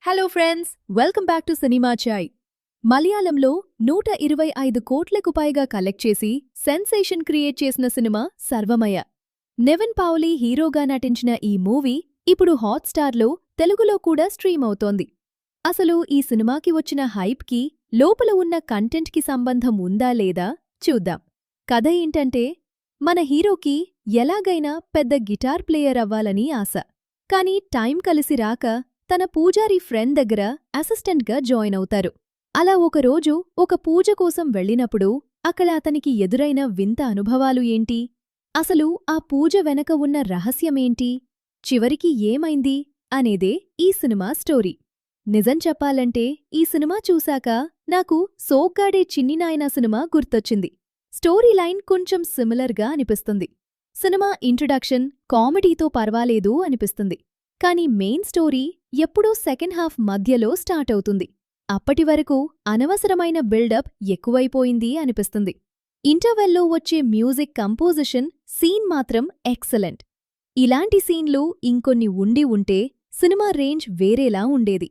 Hello friends, welcome back to cinema Chai. మలయాళంలో 125 కోట్లకు పైగా కలెక్ట్ చేసి సెన్సేషన్ క్రియేట్ చేసిన సినిమా సర్వమయ. నివిన్ పావలి హీరోగా నటించిన ఈ మూవీ ఇప్పుడు హాట్స్టార్లో తెలుగులో కూడా స్ట్రీమ్ అవుతోంది. అసలు ఈ సినిమాకి వచ్చిన హైప్కి లోపల ఉన్న కంటెంట్కి సంబంధం ఉందా లేదా చూద్దాం. కథ ఏంటంటే, మన హీరోకి ఎలాగైనా పెద్ద గిటార్ ప్లేయర్ అవ్వాలని ఆశ. కానీ టైం కలిసి రాక తన పూజారి ఫ్రెండ్ దగ్గర అసిస్టెంట్గా జాయిన్ అవుతారు. అలా ఒకరోజు ఒక పూజ కోసం వెళ్ళినప్పుడు అక్కడ అతనికి ఎదురైన వింత అనుభవాలు ఏంటి, అసలు ఆ పూజ వెనక ఉన్న రహస్యమేంటి, చివరికి ఏమైంది అనేదే ఈ సినిమా స్టోరీ. నిజం చెప్పాలంటే ఈ సినిమా చూశాక నాకు సోగ్గాడే చిన్నినాయనా సినిమా గుర్తొచ్చింది. స్టోరీ లైన్ కొంచెం సిమిలర్గా అనిపిస్తుంది. సినిమా ఇంట్రడక్షన్ కామెడీతో పర్వాలేదు అనిపిస్తుంది. కానీ మెయిన్ స్టోరీ ఎప్పుడూ సెకండ్ హాఫ్ మధ్యలో స్టార్ట్ అవుతుంది. అప్పటివరకు అనవసరమైన బిల్డప్ ఎక్కువైపోయింది అనిపిస్తుంది. ఇంటర్వెల్లో వచ్చే మ్యూజిక్ కంపోజిషన్, సీన్ మాత్రం ఎక్సలెంట్. ఇలాంటి సీన్లు ఇంకొన్ని ఉండి ఉంటే సినిమా రేంజ్ వేరేలా ఉండేది.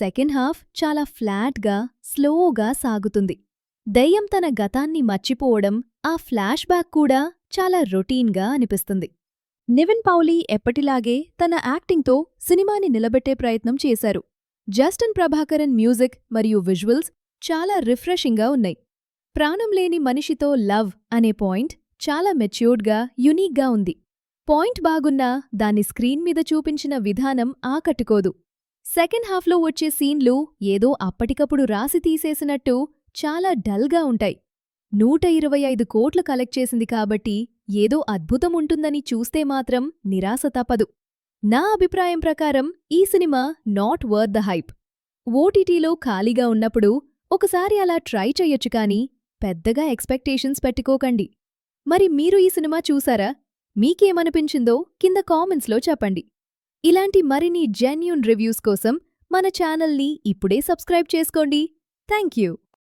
సెకండ్ హాఫ్ చాలా ఫ్లాట్గా, స్లోగా సాగుతుంది. దెయ్యం తన గతాన్ని మర్చిపోవడం, ఆ ఫ్లాష్ బ్యాక్ కూడా చాలా రొటీన్గా అనిపిస్తుంది. నివిన్ పావలి ఎప్పటిలాగే తన యాక్టింగ్తో సినిమాని నిలబెట్టే ప్రయత్నం చేశారు. జస్టిన్ ప్రభాకరన్ మ్యూజిక్ మరియు విజువల్స్ చాలా రిఫ్రెషింగ్గా ఉన్నాయి. ప్రాణంలేని మనిషితో లవ్ అనే పాయింట్ చాలా మెచ్యూర్డ్గా, యునీక్గా ఉంది. పాయింట్ బాగున్నా దాన్ని స్క్రీన్ మీద చూపించిన విధానం ఆకట్టుకోదు. సెకండ్ హాఫ్లో వచ్చే సీన్లు ఏదో అప్పటికప్పుడు రాసి తీసేసినట్టు చాలా డల్గా ఉంటాయి. 125 కోట్లు కలెక్ట్ చేసింది కాబట్టి ఏదో అద్భుతం ఉంటుందని చూస్తే మాత్రం నిరాశ తప్పదు. నా అభిప్రాయం ప్రకారం ఈ cinema not worth the hype. ఓటీటీలో ఖాళీగా ఉన్నప్పుడు ఒకసారి అలా ట్రై చెయ్యొచ్చు కానీ పెద్దగా ఎక్స్పెక్టేషన్స్ పెట్టుకోకండి. మరి మీరు ఈ సినిమా చూసారా? మీకేమనిపించిందో కింద కామెంట్స్లో చెప్పండి. ఇలాంటి మరిన్ని జెన్యూన్ రివ్యూస్ కోసం మన ఛానల్ని ఇప్పుడే సబ్స్క్రైబ్ చేసుకోండి. Thank you.